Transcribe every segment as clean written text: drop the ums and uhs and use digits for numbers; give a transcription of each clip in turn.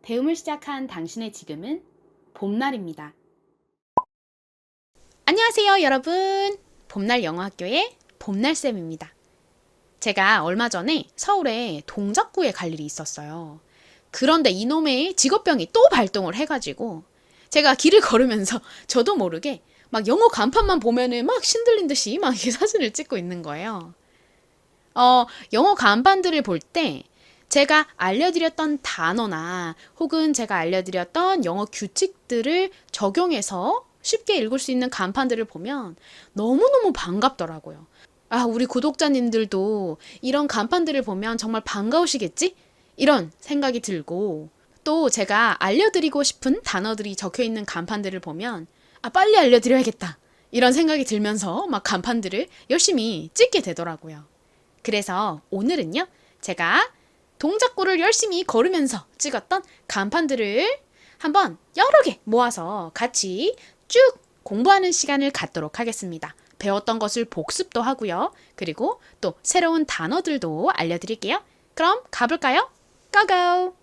배움을 시작한 당신의 지금은 봄날입니다. 안녕하세요, 여러분. 봄날 영어학교의 봄날쌤입니다. 제가 얼마 전에 서울에 동작구에 갈 일이 있었어요. 그런데 이놈의 직업병이 또 발동을 해가지고 제가 길을 걸으면서 저도 모르게 막 영어 간판만 보면은 막 신들린 듯이 막 이렇게 사진을 찍고 있는 거예요. 영어 간판들을 볼 때 제가 알려드렸던 단어나 혹은 제가 알려드렸던 영어 규칙들을 적용해서 쉽게 읽을 수 있는 간판들을 보면 너무너무 반갑더라고요. 아, 우리 구독자님들도 이런 간판들을 보면 정말 반가우시겠지? 이런 생각이 들고 또 제가 알려드리고 싶은 단어들이 적혀 있는 간판들을 보면 아, 빨리 알려드려야겠다. 이런 생각이 들면서 막 간판들을 열심히 찍게 되더라고요. 그래서 오늘은요, 제가 동작구를 열심히 걸으면서 찍었던 간판들을 한번 여러 개 모아서 같이 쭉 공부하는 시간을 갖도록 하겠습니다. 배웠던 것을 복습도 하고요. 그리고 또 새로운 단어들도 알려드릴게요. 그럼 가볼까요? 고고!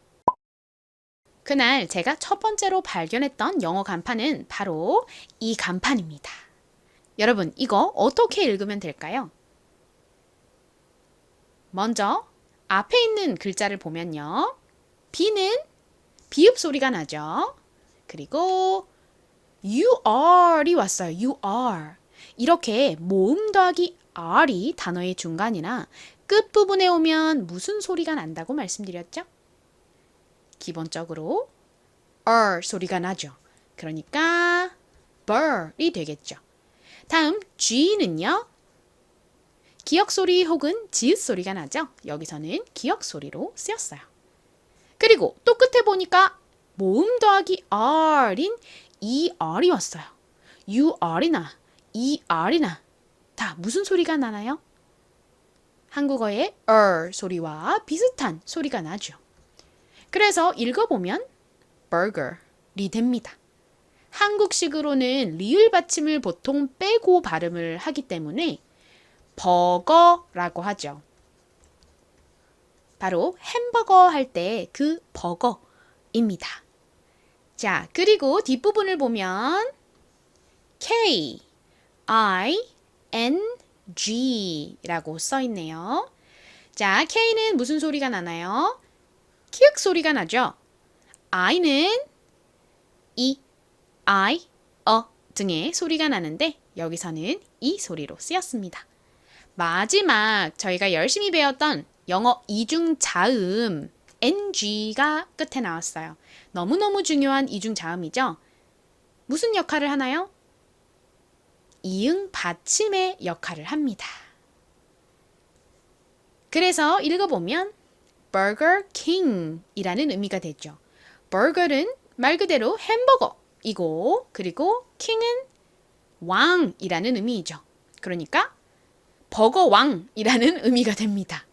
그날 제가 첫 번째로 발견했던 영어 간판은 바로 이 간판입니다. 여러분, 이거 어떻게 읽으면 될까요? 먼저 앞에 있는 글자를 보면요. B는 비읍 소리가 나죠. 그리고 you are이 왔어요. you are. 이렇게 모음 더하기 r이 단어의 중간이나 끝부분에 오면 무슨 소리가 난다고 말씀드렸죠? 기본적으로 r 소리가 나죠. 그러니까 bur이 되겠죠. 다음 G는요. 기역 소리 혹은 지읒 소리가 나죠. 여기서는 기역 소리로 쓰였어요. 그리고 또 끝에 보니까 모음 더하기 r인 er이 왔어요. ur이나 er이나 다 무슨 소리가 나나요? 한국어의 소리와 비슷한 소리가 나죠. 그래서 읽어보면 burger이 됩니다. 한국식으로는 리을 받침을 보통 빼고 발음을 하기 때문에 버거라고 하죠. 바로 햄버거 할 때 그 버거입니다. 자, 그리고 뒷부분을 보면 K, I, N, G라고 써 있네요. 자, K는 무슨 소리가 나나요? 키읔 소리가 나죠? I는 이, I, 등의 소리가 나는데 여기서는 이 소리로 쓰였습니다. 마지막 저희가 열심히 배웠던 영어 이중자음 ng가 끝에 나왔어요. 너무너무 중요한 이중자음이죠. 무슨 역할을 하나요? 이응 받침의 역할을 합니다. 그래서 읽어보면 Burger King이라는 의미가 되죠. Burger는 말 그대로 햄버거이고 그리고 King은 왕이라는 의미이죠. 그러니까 버거왕이라는 의미가 됩니다.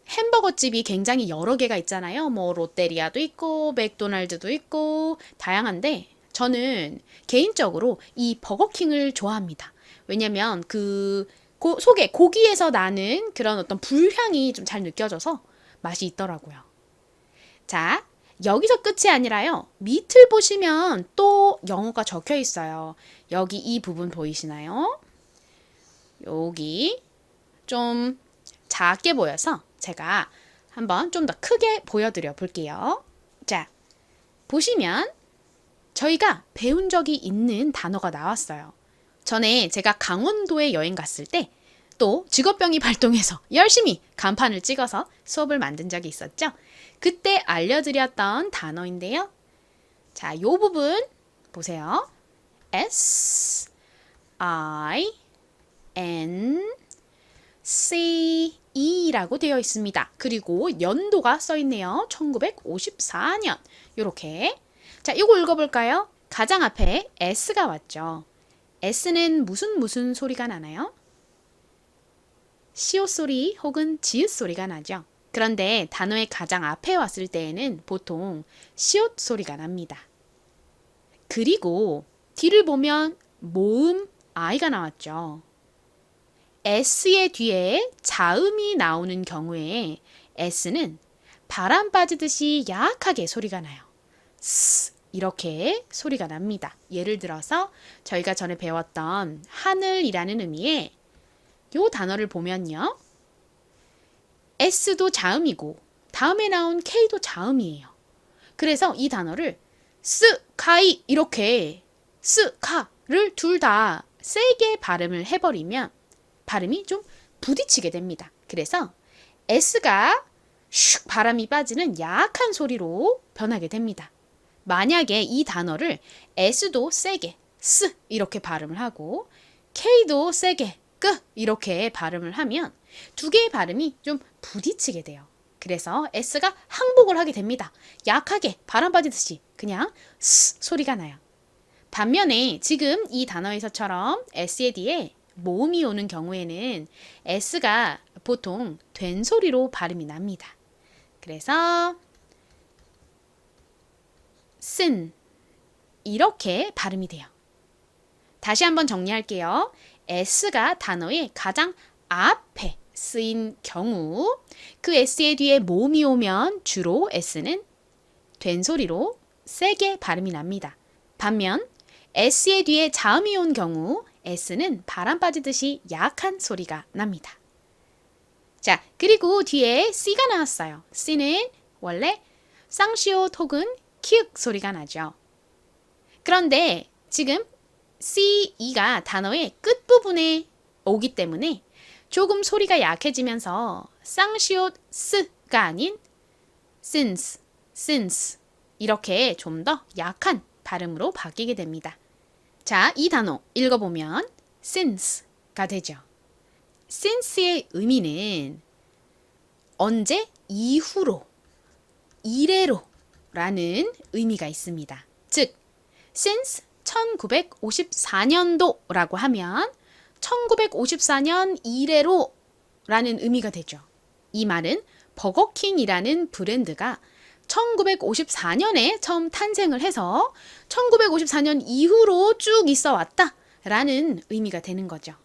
햄버거집이 굉장히 여러 개가 있잖아요. 뭐 롯데리아도 있고 맥도날드도 있고 다양한데 저는 개인적으로 이 버거킹을 좋아합니다. 왜냐면 그 속에 고기에서 나는 그런 어떤 불향이 좀 잘 느껴져서 맛이 있더라고요. 자, 여기서 끝이 아니라요. 밑을 보시면 또 영어가 적혀 있어요. 여기 이 부분 보이시나요? 여기 좀 작게 보여서 제가 한번 좀 더 크게 보여드려 볼게요. 자, 보시면 저희가 배운 적이 있는 단어가 나왔어요. 전에 제가 강원도에 여행 갔을 때 또 직업병이 발동해서 열심히 간판을 찍어서 수업을 만든 적이 있었죠. 그때 알려드렸던 단어인데요. 자, 요 부분 보세요. S, I, N, CE라고 되어 있습니다. 그리고 연도가 써 있네요. 1954년. 요렇게. 자, 이거 읽어볼까요? 가장 앞에 S가 왔죠. S는 무슨 소리가 나나요? 시옷 소리 혹은 지읒 소리가 나죠. 그런데 단어의 가장 앞에 왔을 때에는 보통 시옷 소리가 납니다. 그리고 뒤를 보면 모음 I가 나왔죠. S의 뒤에 자음이 나오는 경우에 S는 바람 빠지듯이 약하게 소리가 나요. 스 이렇게 소리가 납니다. 예를 들어서 저희가 전에 배웠던 하늘이라는 의미의 요 단어를 보면요. S도 자음이고 다음에 나온 K도 자음이에요. 그래서 이 단어를 스카이 이렇게 스카를 둘 다 세게 발음을 해버리면 발음이 좀 부딪히게 됩니다. 그래서 S가 슉 바람이 빠지는 약한 소리로 변하게 됩니다. 만약에 이 단어를 S도 세게 스 이렇게 발음을 하고 K도 세게 끄 이렇게 발음을 하면 두 개의 발음이 좀 부딪히게 돼요. 그래서 S가 항복을 하게 됩니다. 약하게 바람 빠지듯이 그냥 스 소리가 나요. 반면에 지금 이 단어에서처럼 S에 뒤에 모음이 오는 경우에는 S가 보통 된 소리로 발음이 납니다. 그래서 쓴 이렇게 발음이 돼요. 다시 한번 정리할게요. S가 단어의 가장 앞에 쓰인 경우 그 S의 뒤에 모음이 오면 주로 S는 된 소리로 세게 발음이 납니다. 반면 S의 뒤에 자음이 온 경우 S는 바람 빠지듯이 약한 소리가 납니다. 자, 그리고 뒤에 C가 나왔어요. C는 원래 쌍시옷 혹은 키읔 소리가 나죠. 그런데 지금 C, E가 단어의 끝부분에 오기 때문에 조금 소리가 약해지면서 쌍시옷 스가 아닌 since, since 이렇게 좀 더 약한 발음으로 바뀌게 됩니다. 자, 이 단어 읽어보면 since가 되죠. since의 의미는 언제 이후로, 이래로 라는 의미가 있습니다. 즉, since 1954년도라고 하면 1954년 이래로 라는 의미가 되죠. 이 말은 버거킹이라는 브랜드가 1954년에 처음 탄생을 해서 1954년 이후로 쭉 있어 왔다 라는 의미가 되는 거죠.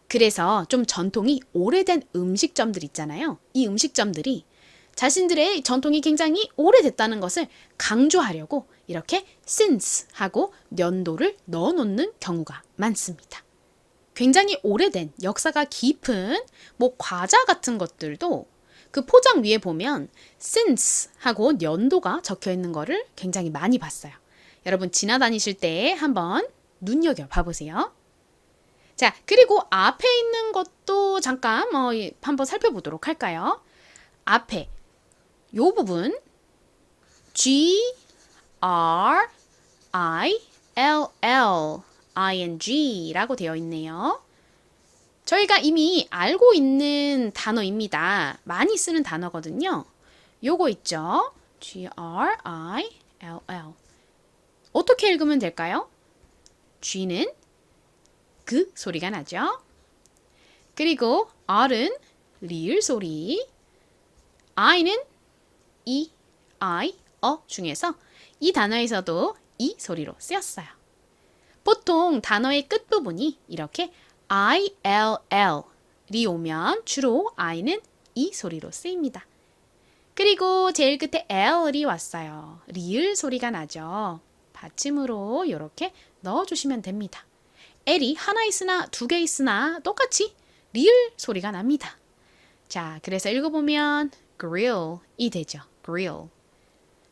그래서 좀 전통이 오래된 음식점들 있잖아요. 이 음식점들이 자신들의 전통이 굉장히 오래됐다는 것을 강조하려고 이렇게 since 하고 연도를 넣어놓는 경우가 많습니다. 굉장히 오래된 역사가 깊은 과자 같은 것들도 그 포장 위에 보면 since 하고 연도가 적혀 있는 거를 굉장히 많이 봤어요. 여러분 지나다니실 때 한번 눈여겨 봐보세요. 자, 그리고 앞에 있는 것도 잠깐 한번 살펴보도록 할까요? 앞에 요 부분 G, R, I, L, L, ING라고 되어 있네요. 저희가 이미 알고 있는 단어입니다. 많이 쓰는 단어거든요. 요거 있죠? G, R, I, L, L. 어떻게 읽으면 될까요? G는 그 소리가 나죠? 그리고 R은 리을 소리, I는 이, I, 중에서 이 단어에서도 이 소리로 쓰였어요. 보통 단어의 끝부분이 이렇게 ILL이 오면 주로 I는 이 소리로 쓰입니다. 그리고 제일 끝에 L이 왔어요. 리을 소리가 나죠. 받침으로 이렇게 넣어주시면 됩니다. L이 하나 있으나 두 개 있으나 똑같이 리을 소리가 납니다. 자, 그래서 읽어보면 grill이 되죠. grill.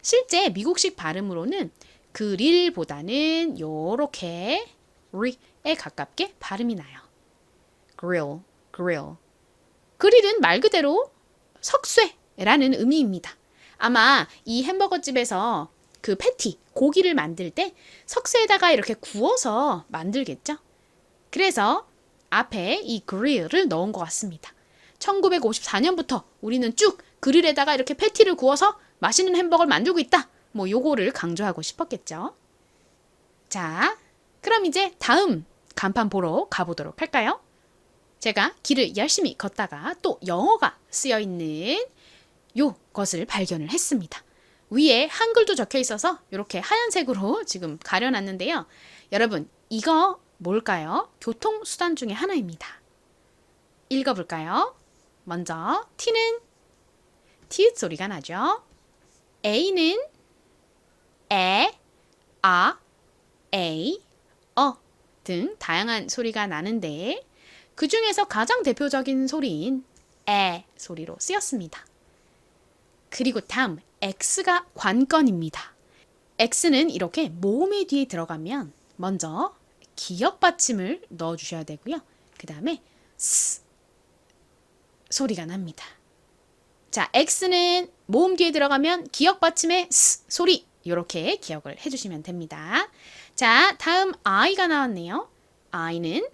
실제 미국식 발음으로는 그릴보다는 요렇게 리에 가깝게 발음이 나요. grill, grill. 그릴은 말 그대로 석쇠라는 의미입니다. 아마 이 햄버거 집에서 그 패티, 고기를 만들 때 석쇠에다가 이렇게 구워서 만들겠죠? 그래서 앞에 이 grill을 넣은 것 같습니다. 1954년부터 우리는 쭉 그릴에다가 이렇게 패티를 구워서 맛있는 햄버거를 만들고 있다. 요거를 강조하고 싶었겠죠. 자, 그럼 이제 다음 간판 보러 가보도록 할까요? 제가 길을 열심히 걷다가 또 영어가 쓰여 있는 요것을 발견을 했습니다. 위에 한글도 적혀 있어서 이렇게 하얀색으로 지금 가려놨는데요. 여러분, 이거 뭘까요? 교통수단 중에 하나입니다. 읽어볼까요? 먼저 T는 티읕 소리가 나죠. A는 에, 아, 에이, 등 다양한 소리가 나는데 그 중에서 가장 대표적인 소리인 에 소리로 쓰였습니다. 그리고 다음 X가 관건입니다. X는 이렇게 모음이 뒤에 들어가면 먼저 기역 받침을 넣어주셔야 되고요. 그 다음에 스 소리가 납니다. 자, X는 모음 뒤에 들어가면 기역 받침의 스 소리 이렇게 기억을 해주시면 됩니다. 자, 다음 I가 나왔네요. I는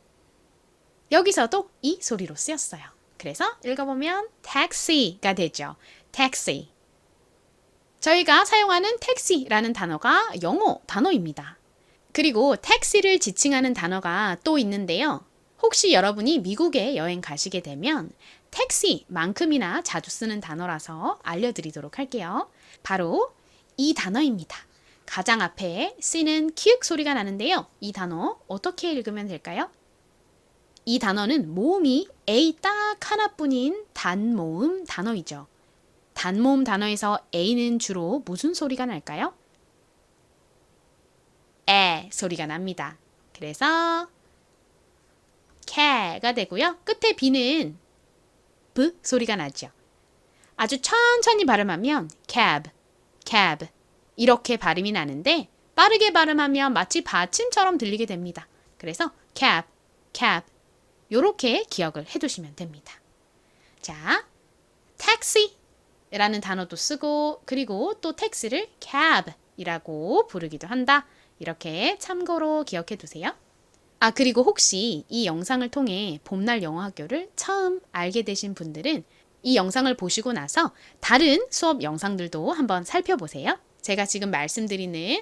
여기서도 이 소리로 쓰였어요. 그래서 읽어보면 taxi가 되죠. taxi. 저희가 사용하는 택시라는 단어가 영어 단어입니다. 그리고 택시를 지칭하는 단어가 또 있는데요. 혹시 여러분이 미국에 여행 가시게 되면 택시만큼이나 자주 쓰는 단어라서 알려드리도록 할게요. 바로 이 단어입니다. 가장 앞에 C는 키읔 소리가 나는데요. 이 단어 어떻게 읽으면 될까요? 이 단어는 모음이 A 딱 하나뿐인 단모음 단어이죠. 단모음 단어에서 A는 주로 무슨 소리가 날까요? 에 소리가 납니다. 그래서 캐가 되고요. 끝에 B는 B 소리가 나죠. 아주 천천히 발음하면 cab, cab 이렇게 발음이 나는데 빠르게 발음하면 마치 받침처럼 들리게 됩니다. 그래서 cab, cab 이렇게 기억을 해두시면 됩니다. 자, taxi라는 단어도 쓰고 그리고 또 택시를 cab이라고 부르기도 한다. 이렇게 참고로 기억해 두세요. 아, 그리고 혹시 이 영상을 통해 봄날 영어학교를 처음 알게 되신 분들은 이 영상을 보시고 나서 다른 수업 영상들도 한번 살펴보세요. 제가 지금 말씀드리는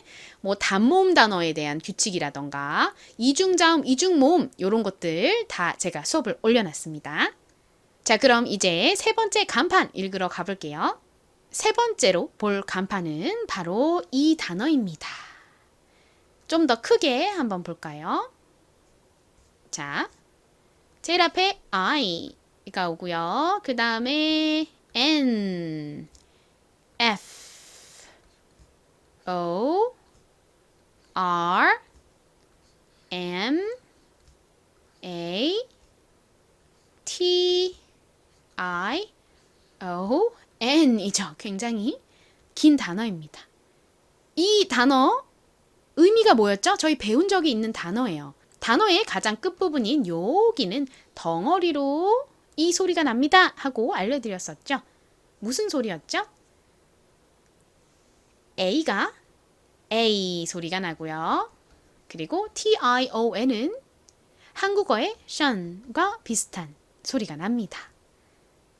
단모음 단어에 대한 규칙이라던가 이중자음, 이중모음 이런 것들 다 제가 수업을 올려놨습니다. 자, 그럼 이제 세 번째 간판 읽으러 가볼게요. 세 번째로 볼 간판은 바로 이 단어입니다. 좀 더 크게 한번 볼까요? 자, 제일 앞에 I가 오고요. 그 다음에 N, F, O, R, M, A, T, I, O, N이죠. 굉장히 긴 단어입니다. 이 단어 의미가 뭐였죠? 저희 배운 적이 있는 단어예요. 단어의 가장 끝부분인 여기는 덩어리로 이 소리가 납니다 하고 알려드렸었죠. 무슨 소리였죠? A가 A 소리가 나고요. 그리고 TION은 한국어의 션과 비슷한 소리가 납니다.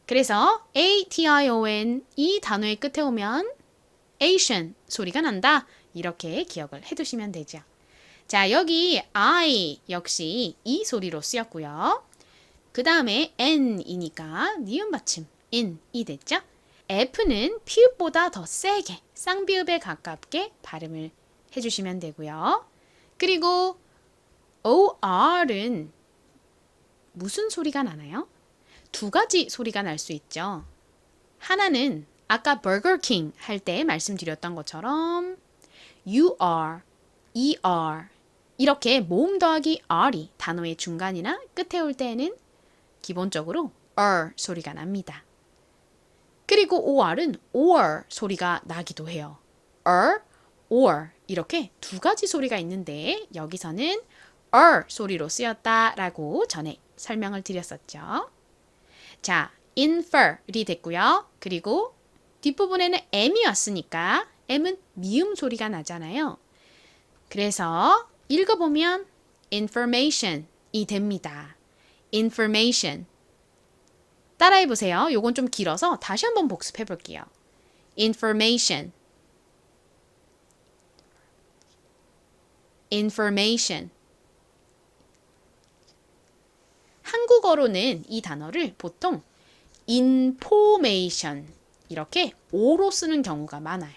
그래서 ATION 이 단어의 끝에 오면 Asian 소리가 난다. 이렇게 기억을 해두시면 되죠. 자, 여기 I 역시 이 소리로 쓰였고요. 그 다음에 N이니까 니은 받침 in이 됐죠. F는 피읍보다 더 세게 쌍비읍에 가깝게 발음을 해주시면 되고요. 그리고 OR은 무슨 소리가 나나요? 두 가지 소리가 날 수 있죠. 하나는 아까 버거킹 할 때 말씀드렸던 것처럼 UR, ER 이렇게 모음 더하기 R이 단어의 중간이나 끝에 올 때에는 기본적으로 소리가 납니다. 그리고 OR은 or 소리가 나기도 해요. or 이렇게 두 가지 소리가 있는데 여기서는 소리로 쓰였다라고 전에 설명을 드렸었죠. 자, infer이 됐고요. 그리고 뒷부분에는 M이 왔으니까 M은 미음 소리가 나잖아요. 그래서 읽어보면 information이 됩니다. information. 따라해보세요. 요건 좀 길어서 다시 한번 복습해 볼게요. information. information. 한국어로는 이 단어를 보통 information 이렇게 오로 쓰는 경우가 많아요.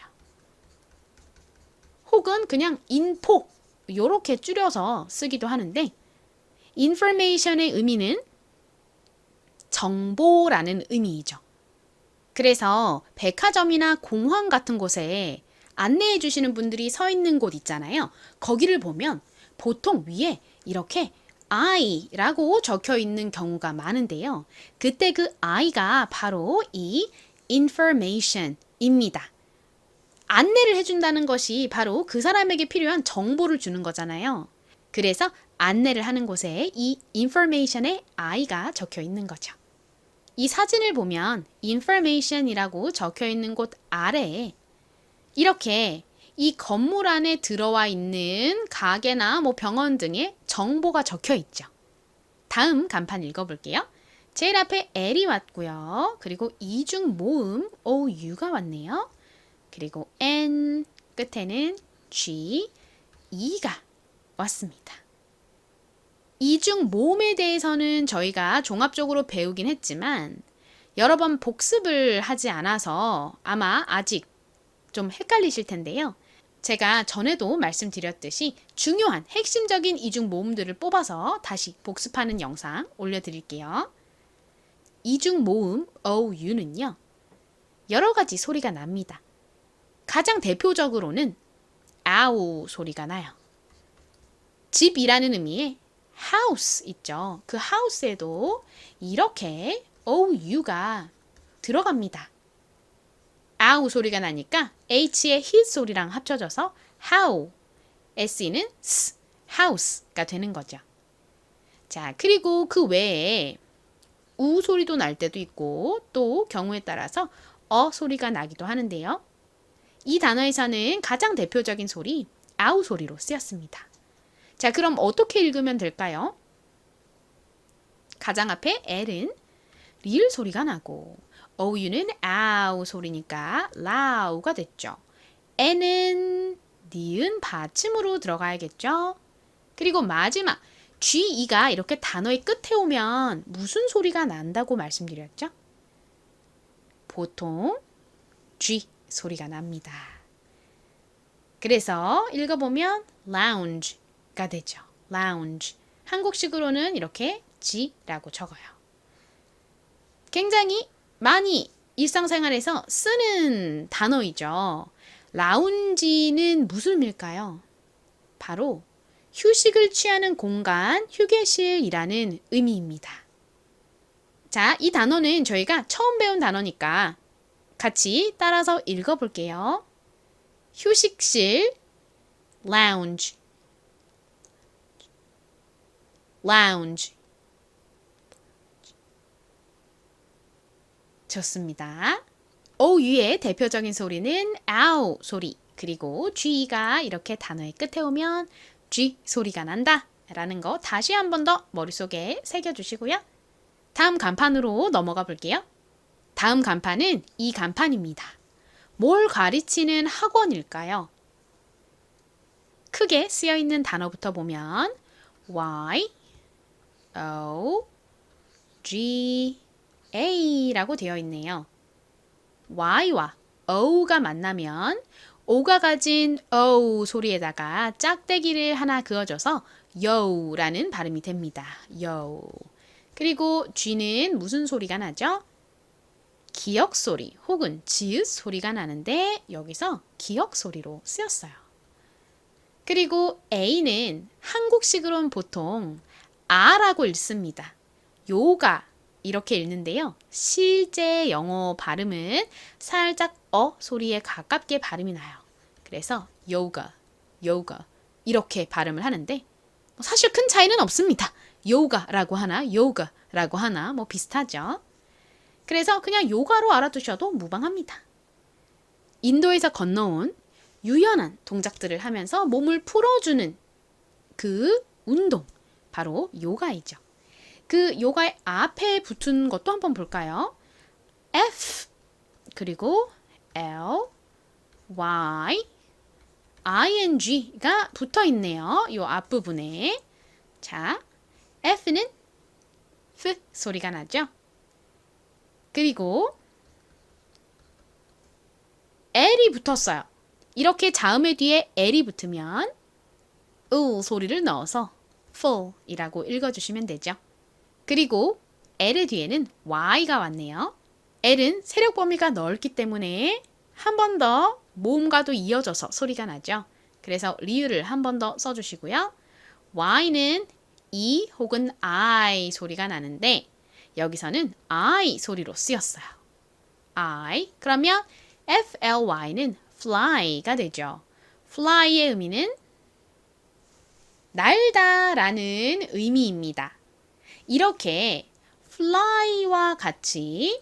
혹은 그냥 info 이렇게 줄여서 쓰기도 하는데 information의 의미는 정보라는 의미이죠. 그래서 백화점이나 공항 같은 곳에 안내해 주시는 분들이 서 있는 곳 있잖아요. 거기를 보면 보통 위에 이렇게 I라고 적혀 있는 경우가 많은데요. 그때 그 I가 바로 이 information입니다. 안내를 해준다는 것이 바로 그 사람에게 필요한 정보를 주는 거잖아요. 그래서 안내를 하는 곳에 이 information에 I가 적혀 있는 거죠. 이 사진을 보면 information이라고 적혀 있는 곳 아래에 이렇게 이 건물 안에 들어와 있는 가게나 병원 등의 정보가 적혀 있죠. 다음 간판 읽어볼게요. 제일 앞에 L이 왔고요. 그리고 이중 모음 OU가 왔네요. 그리고 N 끝에는 G, E가 왔습니다. 이중 모음에 대해서는 저희가 종합적으로 배우긴 했지만 여러 번 복습을 하지 않아서 아마 아직 좀 헷갈리실 텐데요. 제가 전에도 말씀드렸듯이 중요한 핵심적인 이중 모음들을 뽑아서 다시 복습하는 영상 올려드릴게요. 이중 모음 OU는요. 여러 가지 소리가 납니다. 가장 대표적으로는 아우 소리가 나요. 집이라는 의미의 house 있죠. 그 house에도 이렇게 OU가 들어갑니다. 아우 소리가 나니까 H의 his 소리랑 합쳐져서 how, S는 s, house가 되는 거죠. 자, 그리고 그 외에 우 소리도 날 때도 있고 또 경우에 따라서 소리가 나기도 하는데요. 이 단어에서는 가장 대표적인 소리 아우 소리로 쓰였습니다. 자, 그럼 어떻게 읽으면 될까요? 가장 앞에 L은 리을 소리가 나고 OU는 아우 소리니까 라우가 됐죠. N은 니은 받침으로 들어가야겠죠. 그리고 마지막 GE가 이렇게 단어의 끝에 오면 무슨 소리가 난다고 말씀드렸죠? 보통 G 소리가 납니다. 그래서 읽어보면 lounge가 되죠. lounge. 한국식으로는 이렇게 G라고 적어요. 굉장히 많이 일상생활에서 쓰는 단어이죠. 라운지는 무슨 의미일까요? 바로 휴식을 취하는 공간, 휴게실이라는 의미입니다. 자, 이 단어는 저희가 처음 배운 단어니까 같이 따라서 읽어볼게요. 휴식실, lounge, lounge. 좋습니다. OU의 대표적인 소리는 아우 소리, 그리고 G가 이렇게 단어의 끝에 오면 G 소리가 난다 라는 거 다시 한 번 더 머릿속에 새겨주시고요. 다음 간판으로 넘어가 볼게요. 다음 간판은 이 간판입니다. 뭘 가르치는 학원일까요? 크게 쓰여 있는 단어부터 보면 Y, O, G, A라고 되어 있네요. Y와 O가 만나면 O가 가진 O 소리에다가 짝대기를 하나 그어줘서 yo라는 발음이 됩니다. yo. 그리고 G는 무슨 소리가 나죠? 기역 소리 혹은 지읒 소리가 나는데 여기서 기역 소리로 쓰였어요. 그리고 A는 한국식으로는 보통 아라고 읽습니다. 요가 이렇게 읽는데요. 실제 영어 발음은 살짝 소리에 가깝게 발음이 나요. 그래서 yoga, yoga 이렇게 발음을 하는데 사실 큰 차이는 없습니다. 요가라고 하나, yoga라고 하나 비슷하죠. 그래서 그냥 요가로 알아두셔도 무방합니다. 인도에서 건너온 유연한 동작들을 하면서 몸을 풀어주는 그 운동, 바로 요가이죠. 그 요가의 앞에 붙은 것도 한번 볼까요? F, 그리고 L, Y, ING가 붙어 있네요. 요 앞부분에. 자, F는 F 소리가 나죠? 그리고 L이 붙었어요. 이렇게 자음의 뒤에 L이 붙으면 으 소리를 넣어서 full이라고 읽어주시면 되죠. 그리고 L의 뒤에는 Y가 왔네요. L은 세력 범위가 넓기 때문에 한 번 더 모음과도 이어져서 소리가 나죠. 그래서 리을을 한 번 더 써주시고요. Y는 E 혹은 I 소리가 나는데 여기서는 I 소리로 쓰였어요. I. 그러면 FLY는 fly가 되죠. fly의 의미는 날다 라는 의미입니다. 이렇게 fly와 같이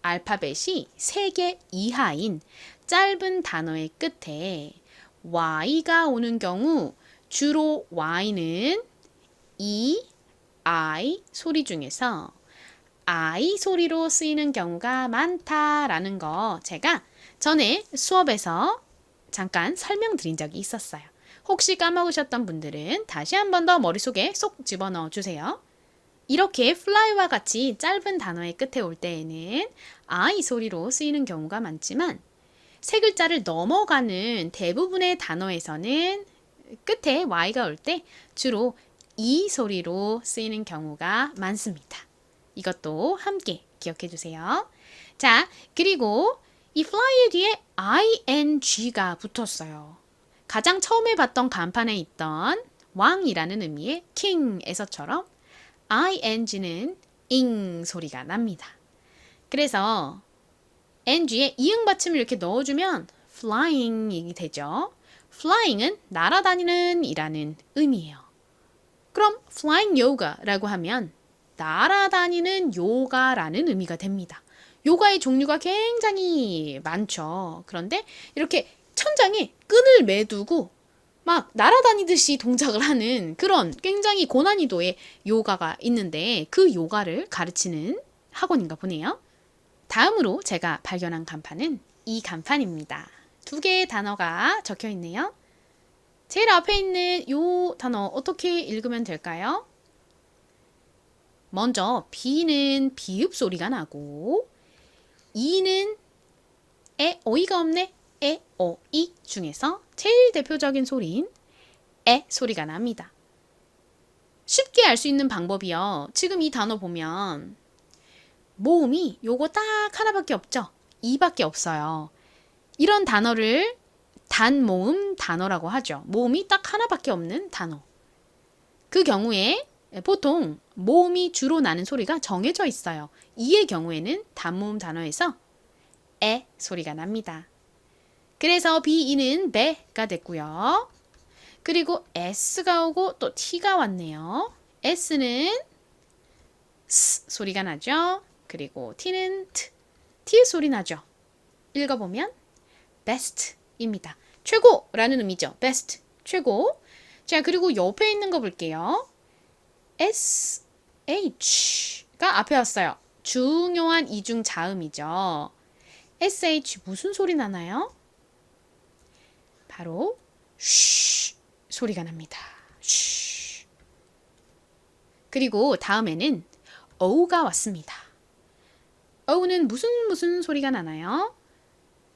알파벳이 3개 이하인 짧은 단어의 끝에 Y가 오는 경우 주로 Y는 E, I 소리 중에서 I 소리로 쓰이는 경우가 많다라는 거 제가 전에 수업에서 잠깐 설명드린 적이 있었어요. 혹시 까먹으셨던 분들은 다시 한 번 더 머릿속에 쏙 집어넣어 주세요. 이렇게 fly와 같이 짧은 단어의 끝에 올 때에는 I 소리로 쓰이는 경우가 많지만 세 글자를 넘어가는 대부분의 단어에서는 끝에 Y가 올 때 주로 E 소리로 쓰이는 경우가 많습니다. 이것도 함께 기억해 주세요. 자, 그리고 이 fly의 뒤에 ing가 붙었어요. 가장 처음에 봤던 간판에 있던 왕이라는 의미의 king에서처럼 ing는 ing 소리가 납니다. 그래서 ng에 이응 받침을 이렇게 넣어주면 flying이 되죠. flying은 날아다니는 이라는 의미예요. 그럼 flying yoga라고 하면 날아다니는 요가라는 의미가 됩니다. 요가의 종류가 굉장히 많죠. 그런데 이렇게 천장에 끈을 매두고 막 날아다니듯이 동작을 하는 그런 굉장히 고난이도의 요가가 있는데 그 요가를 가르치는 학원인가 보네요. 다음으로 제가 발견한 간판은 이 간판입니다. 2개의 단어가 적혀 있네요. 제일 앞에 있는 이 단어 어떻게 읽으면 될까요? 먼저 B는 비읍 소리가 나고 E는 어이가 없네 어이 중에서 제일 대표적인 소리인 소리가 납니다. 쉽게 알 수 있는 방법이요. 지금 이 단어 보면 모음이 요거 딱 하나밖에 없죠. 이밖에 없어요. 이런 단어를 단모음 단어라고 하죠. 모음이 딱 하나밖에 없는 단어. 그 경우에 보통 모음이 주로 나는 소리가 정해져 있어요. 이의 경우에는 단모음 단어에서 소리가 납니다. 그래서 비이는 배가 됐고요. 그리고 S가 오고 또 T가 왔네요. S는 S 소리가 나죠. 그리고 T는 T 소리 나죠. 읽어보면 best입니다. 최고라는 의미죠. best, 최고. 자, 그리고 옆에 있는 거 볼게요. SH가 앞에 왔어요. 중요한 이중 자음이죠. SH 무슨 소리 나나요? 바로 쉬 소리가 납니다. 쉬. 그리고 다음에는 O가 왔습니다. O는 무슨 소리가 나나요?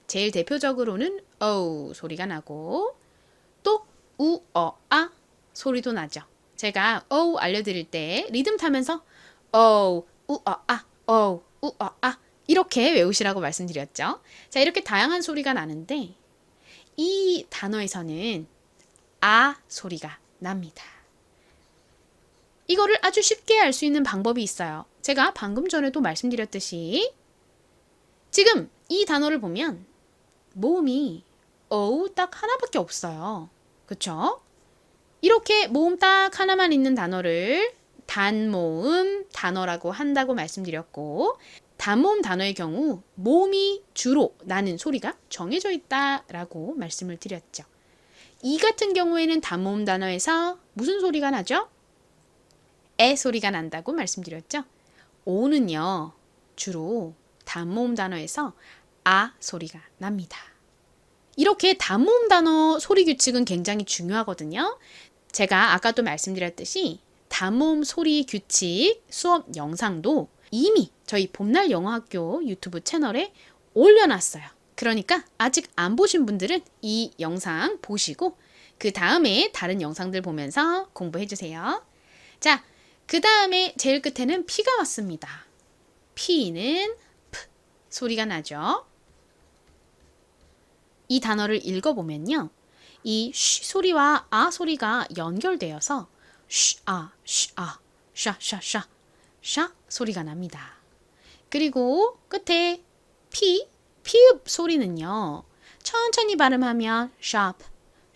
제일 대표적으로는 O 소리가 나고 또 우, 아 소리도 나죠. 제가 O 알려드릴 때 리듬 타면서 O, 우, 아, O, 우, 아 이렇게 외우시라고 말씀드렸죠. 자, 이렇게 다양한 소리가 나는데 이 단어에서는 아 소리가 납니다. 이거를 아주 쉽게 알 수 있는 방법이 있어요. 제가 방금 전에도 말씀드렸듯이 지금 이 단어를 보면 모음이 어우 딱 하나밖에 없어요. 그쵸? 이렇게 모음 딱 하나만 있는 단어를 단모음 단어라고 한다고 말씀드렸고 단모음 단어의 경우 모음이 주로 나는 소리가 정해져 있다라고 말씀을 드렸죠. 이 같은 경우에는 단모음 단어에서 무슨 소리가 나죠? 에 소리가 난다고 말씀드렸죠. 오는요 주로 단모음 단어에서 아 소리가 납니다. 이렇게 단모음 단어 소리 규칙은 굉장히 중요하거든요. 제가 아까도 말씀드렸듯이 단모음 소리 규칙 수업 영상도 이미 저희 봄날 영어학교 유튜브 채널에 올려놨어요. 그러니까 아직 안 보신 분들은 이 영상 보시고 그 다음에 다른 영상들 보면서 공부해주세요. 자, 그 다음에 제일 끝에는 P가 왔습니다. P는 P 소리가 나죠. 이 단어를 읽어보면요. 이 쉬 소리와 아 소리가 연결되어서 쉬, 아, 샤, 샤, 샤, 샤 소리가 납니다. 그리고 끝에 피읍 소리는요. 천천히 발음하면 sharp,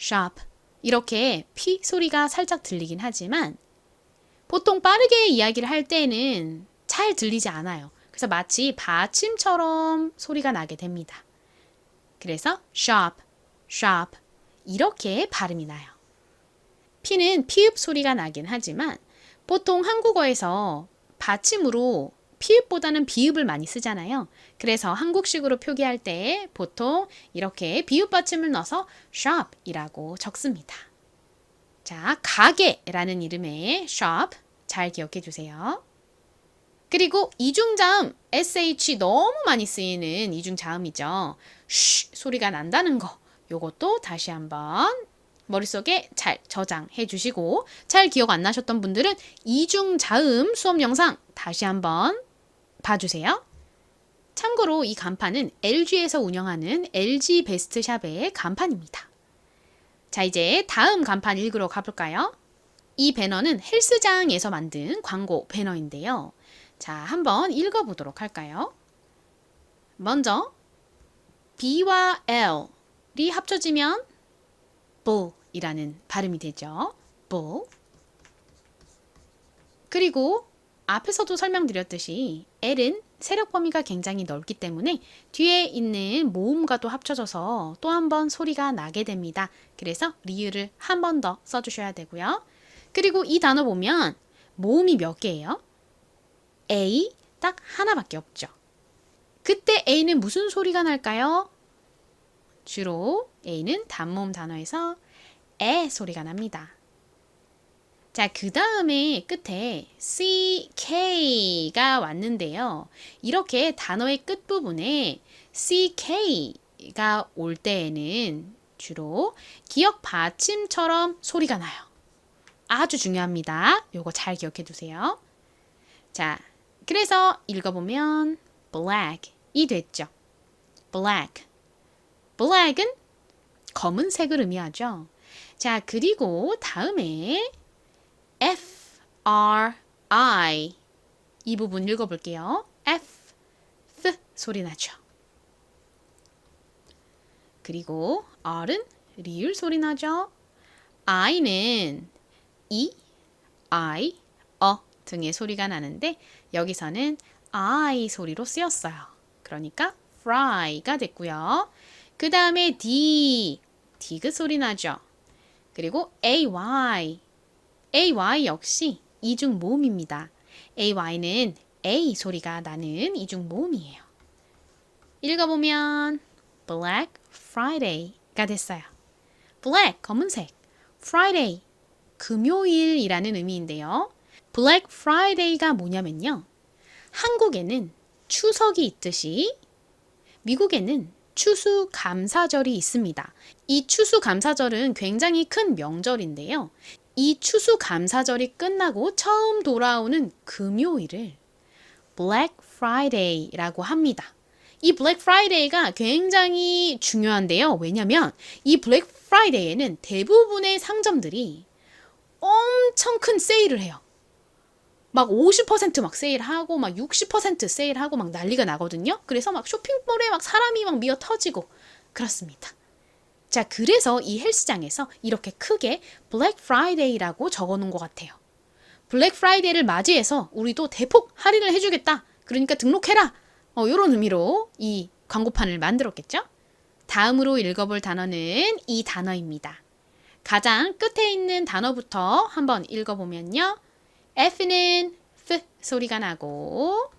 sharp 이렇게 피 소리가 살짝 들리긴 하지만 보통 빠르게 이야기를 할 때는 잘 들리지 않아요. 그래서 마치 받침처럼 소리가 나게 됩니다. 그래서 sharp, sharp 이렇게 발음이 나요. 피는 피읍 소리가 나긴 하지만 보통 한국어에서 받침으로 피읍보다는 비읍을 많이 쓰잖아요. 그래서 한국식으로 표기할 때 보통 이렇게 비읍 받침을 넣어서 shop이라고 적습니다. 자, 가게라는 이름의 shop 잘 기억해 주세요. 그리고 이중자음 sh 너무 많이 쓰이는 이중자음이죠. 쉬 소리가 난다는 거. 요것도 다시 한번 머릿속에 잘 저장해 주시고 잘 기억 안 나셨던 분들은 이중자음 수업 영상 다시 한번 봐주세요. 참고로 이 간판은 LG에서 운영하는 LG 베스트샵의 간판입니다. 자, 이제 다음 간판 읽으러 가볼까요? 이 배너는 헬스장에서 만든 광고 배너인데요. 자, 한번 읽어보도록 할까요? 먼저 B와 L이 합쳐지면 bull이라는 발음이 되죠. bull. 그리고 앞에서도 설명드렸듯이 L은 세력 범위가 굉장히 넓기 때문에 뒤에 있는 모음과도 합쳐져서 또 한 번 소리가 나게 됩니다. 그래서 리을을 한 번 더 써주셔야 되고요. 그리고 이 단어 보면 모음이 몇 개예요? A 딱 하나밖에 없죠. 그때 A는 무슨 소리가 날까요? 주로 A는 단모음 단어에서 에 소리가 납니다. 자, 그 다음에 끝에 CK가 왔는데요. 이렇게 단어의 끝부분에 CK가 올 때에는 주로 기역 받침처럼 소리가 나요. 아주 중요합니다. 요거 잘 기억해 두세요. 자, 그래서 읽어보면 black이 됐죠. black. black은 검은색을 의미하죠. 자, 그리고 다음에 F-R-I 이 부분 읽어볼게요. F 소리 나죠. 그리고 R은 리을 소리 나죠. I는 E, I, 등의 소리가 나는데 여기서는 I 소리로 쓰였어요. 그러니까 fry가 됐고요. 그 다음에 디귿 소리 나죠. 그리고 AY 역시 이중 모음입니다. AY는 A 소리가 나는 이중 모음이에요. 읽어보면 Black Friday가 됐어요. Black, 검은색, Friday, 금요일이라는 의미인데요. Black Friday가 뭐냐면요. 한국에는 추석이 있듯이 미국에는 추수감사절이 있습니다. 이 추수감사절은 굉장히 큰 명절인데요. 이 추수감사절이 끝나고 처음 돌아오는 금요일을 Black Friday라고 합니다. 이 Black Friday가 굉장히 중요한데요. 왜냐면 이 Black Friday에는 대부분의 상점들이 엄청 큰 세일을 해요. 막 50% 세일하고 막 60% 세일하고 막 난리가 나거든요. 그래서 막 쇼핑몰에 막 사람이 막 미어 터지고 그렇습니다. 자, 그래서 이 헬스장에서 이렇게 크게 블랙 프라이데이라고 적어놓은 것 같아요. 블랙 프라이데이를 맞이해서 우리도 대폭 할인을 해주겠다. 그러니까 등록해라. 이런 의미로 이 광고판을 만들었겠죠? 다음으로 읽어볼 단어는 이 단어입니다. 가장 끝에 있는 단어부터 한번 읽어보면요. F는 F 소리가 나고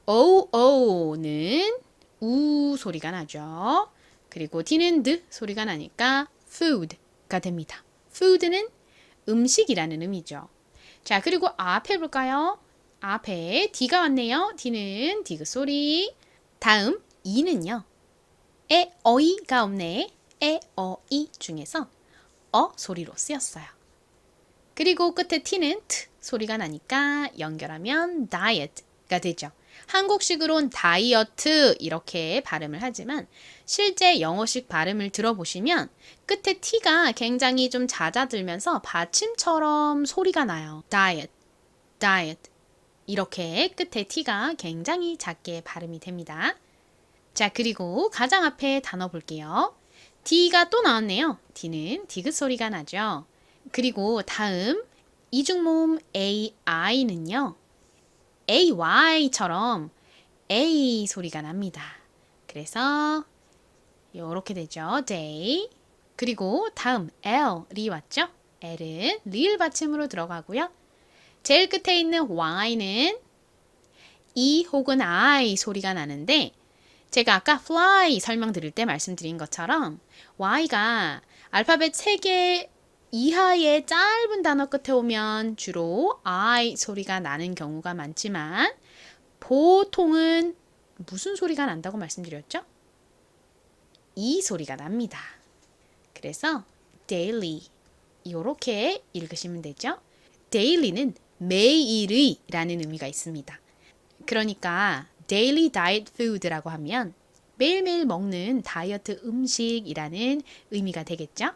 OO는 우 소리가 나죠. 그리고 D는 D 소리가 나니까 food가 됩니다. food는 음식이라는 의미죠. 자, 그리고 앞에 볼까요? 앞에 D가 왔네요. D는 디귿 소리. 다음 E는요. 에, 어이가 없네. 에, 어이 중에서 소리로 쓰였어요. 그리고 끝에 T는 T 소리가 나니까 연결하면 diet가 되죠. 한국식으론 다이어트 이렇게 발음을 하지만 실제 영어식 발음을 들어보시면 끝에 T가 굉장히 좀 잦아들면서 받침처럼 소리가 나요. diet, diet. 이렇게 끝에 T가 굉장히 작게 발음이 됩니다. 자, 그리고 가장 앞에 단어 볼게요. D가 또 나왔네요. D는 디귿 소리가 나죠. 그리고 다음 이중모음 AI는요. AY처럼 A 소리가 납니다. 그래서 이렇게 되죠. day. 그리고 다음 L이 왔죠. L은 리을 받침으로 들어가고요. 제일 끝에 있는 Y는 E 혹은 I 소리가 나는데 제가 아까 fly 설명드릴 때 말씀드린 것처럼 Y가 알파벳 3개 이하의 짧은 단어 끝에 오면 주로 I 소리가 나는 경우가 많지만 보통은 무슨 소리가 난다고 말씀드렸죠? E 소리가 납니다. 그래서 daily 이렇게 읽으시면 되죠. daily는 매일의 라는 의미가 있습니다. 그러니까 daily diet food라고 하면 매일매일 먹는 다이어트 음식이라는 의미가 되겠죠.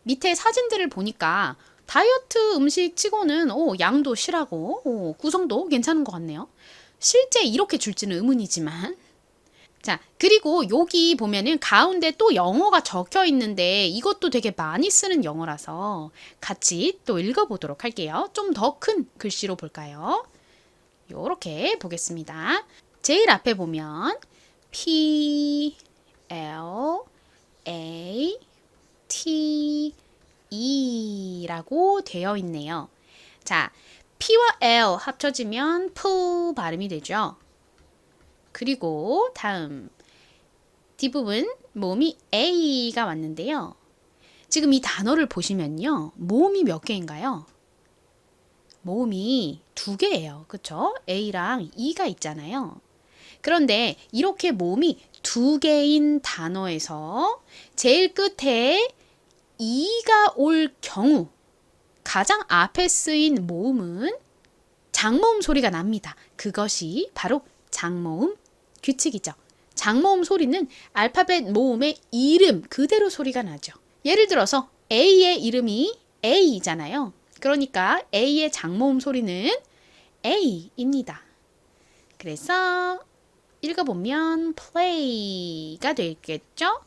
밑에 사진들을 보니까 다이어트 음식 치고는 양도 실하고 구성도 괜찮은 것 같네요. 실제 이렇게 줄지는 의문이지만 자, 그리고 여기 보면은 가운데 또 영어가 적혀 있는데 이것도 되게 많이 쓰는 영어라서 같이 또 읽어보도록 할게요. 좀 더 큰 글씨로 볼까요? 요렇게 보겠습니다. 제일 앞에 보면 P, L, A, T, E라고 되어 있네요. 자, P와 L 합쳐지면 P 발음이 되죠. 그리고 다음 뒷부분 모음이 A가 왔는데요. 지금 이 단어를 보시면요. 모음이 몇 개인가요? 모음이 2개예요. 그쵸? A랑 E가 있잖아요. 그런데 이렇게 모음이 2개인 단어에서 제일 끝에 E가 올 경우 가장 앞에 쓰인 모음은 장모음 소리가 납니다. 그것이 바로 장모음 규칙이죠. 장모음 소리는 알파벳 모음의 이름 그대로 소리가 나죠. 예를 들어서 A의 이름이 A잖아요. 그러니까 A의 장모음 소리는 A입니다. 그래서 읽어보면 play가 되겠죠.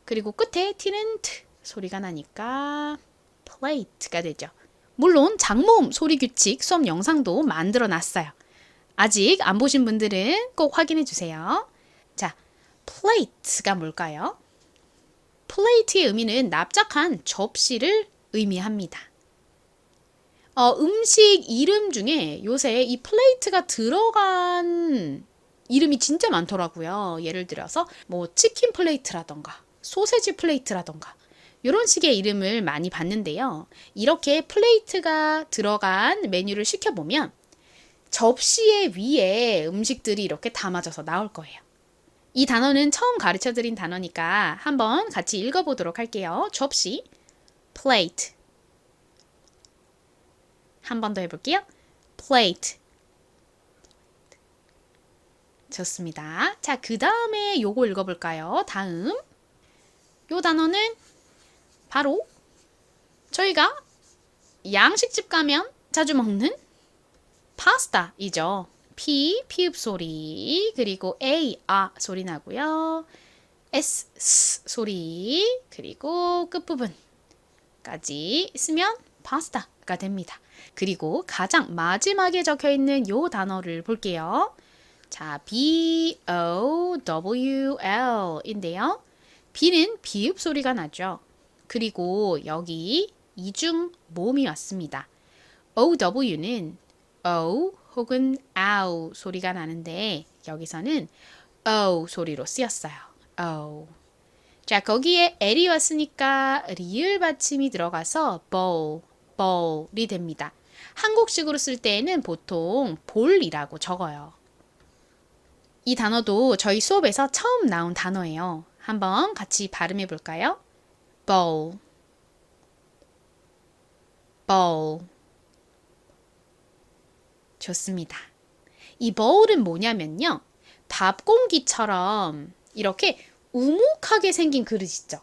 그리고 끝에 T는 T 소리가 나니까 plate가 되죠. 물론 장모음 소리 규칙 수업 영상도 만들어 놨어요. 아직 안 보신 분들은 꼭 확인해 주세요. 자, plate가 뭘까요? plate의 의미는 납작한 접시를 의미합니다. 음식 이름 중에 요새 이 플레이트가 들어간 이름이 진짜 많더라고요. 예를 들어서 뭐 치킨 플레이트라던가 소세지 플레이트라던가 이런 식의 이름을 많이 봤는데요. 이렇게 플레이트가 들어간 메뉴를 시켜보면 접시의 위에 음식들이 이렇게 담아져서 나올 거예요. 이 단어는 처음 가르쳐드린 단어니까 한번 같이 읽어보도록 할게요. 접시, plate. 한 번 더 해볼게요. plate. 좋습니다. 자, 그 다음에 요거 읽어볼까요? 다음. 요 단어는 바로 저희가 양식집 가면 자주 먹는 파스타이죠. P, 피읍 소리, 그리고 A, 아 소리 나고요. S, S 소리, 그리고 끝부분까지 쓰면 파스타가 됩니다. 그리고 가장 마지막에 적혀 있는 요 단어를 볼게요. 자, B, O, W, L 인데요. B는 비읍 소리가 나죠. 그리고 여기 이중 모음이 왔습니다. O, W는 O 혹은 OW 소리가 나는데 여기서는 O 소리로 쓰였어요. O. 자, 거기에 L이 왔으니까 리을 받침이 들어가서 bowl, bowl이 됩니다. 한국식으로 쓸 때에는 보통 볼이라고 적어요. 이 단어도 저희 수업에서 처음 나온 단어예요. 한번 같이 발음해 볼까요? bowl, bowl. 좋습니다. 이 bowl은 뭐냐면요. 밥 공기처럼 이렇게 우묵하게 생긴 그릇 있죠.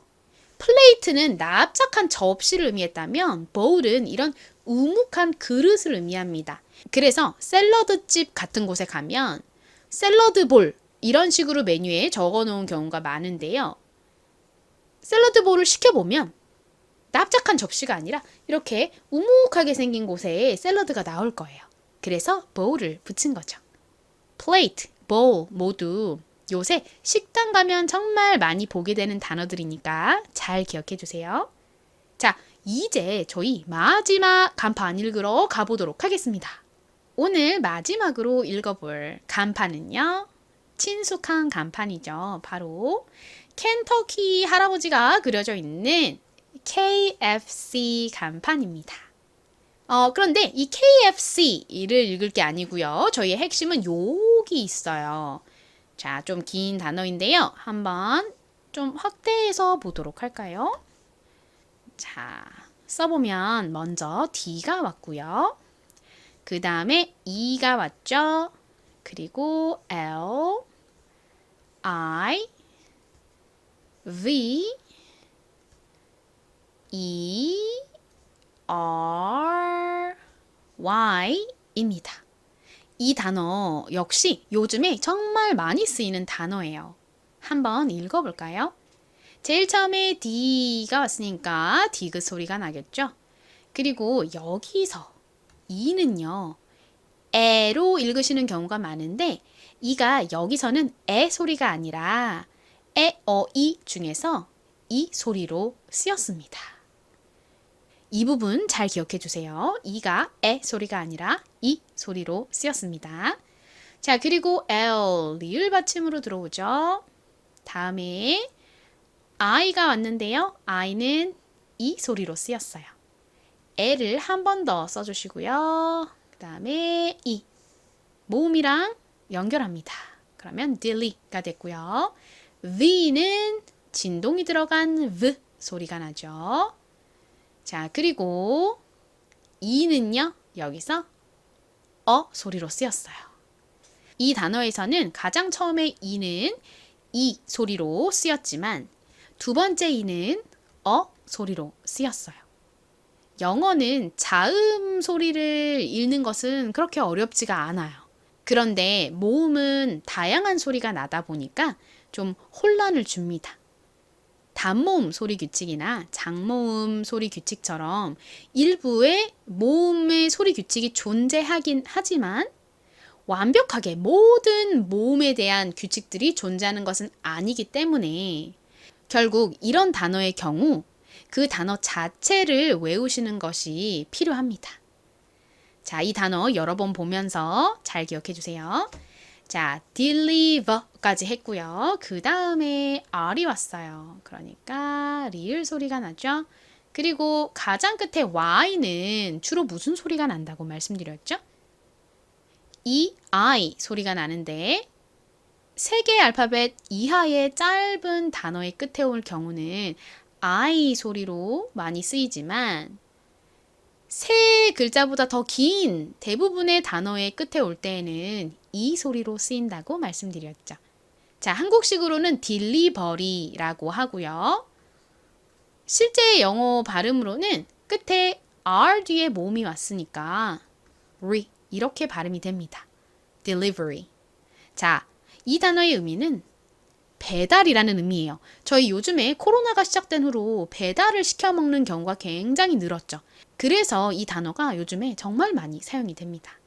플레이트는 납작한 접시를 의미했다면 bowl은 이런 우묵한 그릇을 의미합니다. 그래서 샐러드집 같은 곳에 가면 샐러드 볼 이런 식으로 메뉴에 적어 놓은 경우가 많은데요. 샐러드 볼을 시켜보면 납작한 접시가 아니라 이렇게 우묵하게 생긴 곳에 샐러드가 나올 거예요. 그래서 bowl을 붙인 거죠. plate, bowl 모두 요새 식당 가면 정말 많이 보게 되는 단어들이니까 잘 기억해 주세요. 자, 이제 저희 마지막 간판 읽으러 가보도록 하겠습니다. 오늘 마지막으로 읽어볼 간판은요. 친숙한 간판이죠. 바로 켄터키 할아버지가 그려져 있는 KFC 간판입니다. 그런데 이 KFC를 읽을 게 아니고요. 저희의 핵심은 여기 있어요. 자, 좀 긴 단어인데요. 한번 좀 확대해서 보도록 할까요? 자, 써보면 먼저 D가 왔고요. 그 다음에 E가 왔죠. 그리고 L, I, V, E, R, Y입니다. 이 단어 역시 요즘에 정말 많이 쓰이는 단어예요. 한번 읽어볼까요? 제일 처음에 D가 왔으니까 디귿 소리가 나겠죠? 그리고 여기서 E는요. 에로 읽으시는 경우가 많은데 이가 여기서는 에 소리가 아니라 에, 어, 이 중에서 이 소리로 쓰였습니다. 이 부분 잘 기억해 주세요. 이가 에 소리가 아니라 이 소리로 쓰였습니다. 자, 그리고 L, 리을 받침으로 들어오죠. 다음에 I가 왔는데요. I는 이 소리로 쓰였어요. L을 한 번 더 써주시고요. 그 다음에 E, 모음이랑 연결합니다. 그러면 dilly가 됐고요. V는 진동이 들어간 V 소리가 나죠. 자, 그리고 E는요, 여기서 소리로 쓰였어요. 이 단어에서는 가장 처음에 E는 이 소리로 쓰였지만 두 번째 E는 소리로 쓰였어요. 영어는 자음 소리를 읽는 것은 그렇게 어렵지가 않아요. 그런데 모음은 다양한 소리가 나다 보니까 좀 혼란을 줍니다. 단모음 소리 규칙이나 장모음 소리 규칙처럼 일부의 모음의 소리 규칙이 존재하긴 하지만 완벽하게 모든 모음에 대한 규칙들이 존재하는 것은 아니기 때문에 결국 이런 단어의 경우 그 단어 자체를 외우시는 것이 필요합니다. 자, 이 단어 여러 번 보면서 잘 기억해 주세요. 자, deliver까지 했고요. 그 다음에 R이 왔어요. 그러니까 리을 소리가 나죠. 그리고 가장 끝에 Y는 주로 무슨 소리가 난다고 말씀드렸죠? E, I 소리가 나는데 세 개의 알파벳 이하의 짧은 단어의 끝에 올 경우는 I 소리로 많이 쓰이지만 세 글자보다 더 긴 대부분의 단어의 끝에 올 때에는 이 소리로 쓰인다고 말씀드렸죠. 자, 한국식으로는 delivery라고 하고요. 실제 영어 발음으로는 끝에 R 뒤에 모음이 왔으니까 re 이렇게 발음이 됩니다. delivery. 자, 이 단어의 의미는 배달이라는 의미예요. 저희 요즘에 코로나가 시작된 후로 배달을 시켜 먹는 경우가 굉장히 늘었죠. 그래서 이 단어가 요즘에 정말 많이 사용이 됩니다.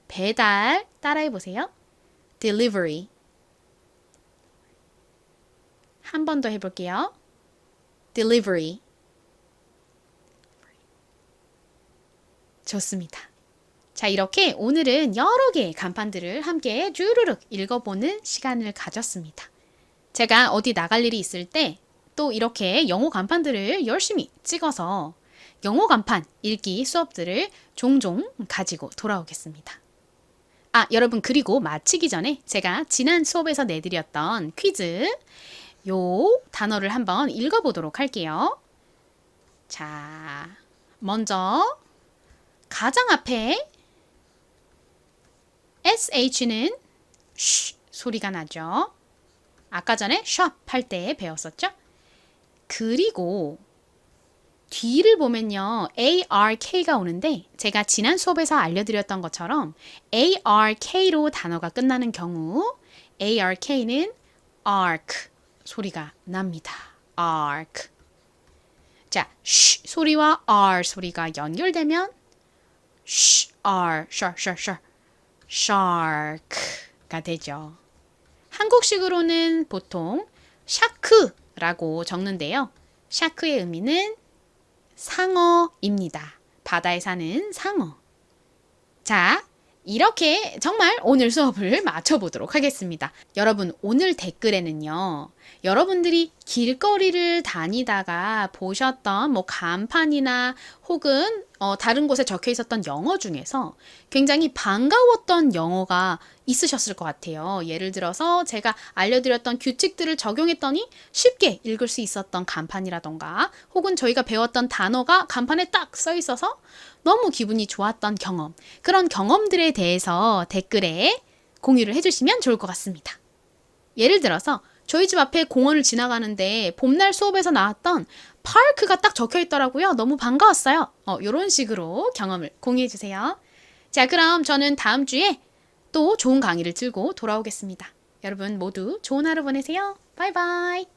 배달 따라해 보세요. delivery. 한 번 더 해볼게요. delivery. 좋습니다. 자, 이렇게 오늘은 여러 개의 간판들을 함께 주르륵 읽어보는 시간을 가졌습니다. 제가 어디 나갈 일이 있을 때 또 이렇게 영어 간판들을 열심히 찍어서 영어 간판 읽기 수업들을 종종 가지고 돌아오겠습니다. 아, 여러분, 그리고 마치기 전에 제가 지난 수업에서 내드렸던 퀴즈 요 단어를 한번 읽어보도록 할게요. 자, 먼저 가장 앞에 SH는 쉬 소리가 나죠. 아까 전에 shop 할 때 배웠었죠. 그리고 뒤를 보면요. ARK가 오는데 제가 지난 수업에서 알려드렸던 것처럼 ARK로 단어가 끝나는 경우 ARK는 arc 소리가 납니다. arc. 자, 쉬 소리와 R 소리가 연결되면 shark가 되죠. 한국식으로는 보통 샤크라고 적는데요. 샤크의 의미는 상어입니다. 바다에 사는 상어. 자, 이렇게 정말 오늘 수업을 마쳐보도록 하겠습니다. 여러분, 오늘 댓글에는요, 여러분들이 길거리를 다니다가 보셨던 뭐 간판이나 혹은 다른 곳에 적혀 있었던 영어 중에서 굉장히 반가웠던 영어가 있으셨을 것 같아요. 예를 들어서 제가 알려드렸던 규칙들을 적용했더니 쉽게 읽을 수 있었던 간판이라던가 혹은 저희가 배웠던 단어가 간판에 딱 써 있어서 너무 기분이 좋았던 경험, 그런 경험들에 대해서 댓글에 공유를 해주시면 좋을 것 같습니다. 예를 들어서 저희 집 앞에 공원을 지나가는데 봄날 수업에서 나왔던 파크가 딱 적혀 있더라고요. 너무 반가웠어요. 이런 식으로 경험을 공유해 주세요. 자, 그럼 저는 다음 주에 또 좋은 강의를 들고 돌아오겠습니다. 여러분 모두 좋은 하루 보내세요. 바이바이.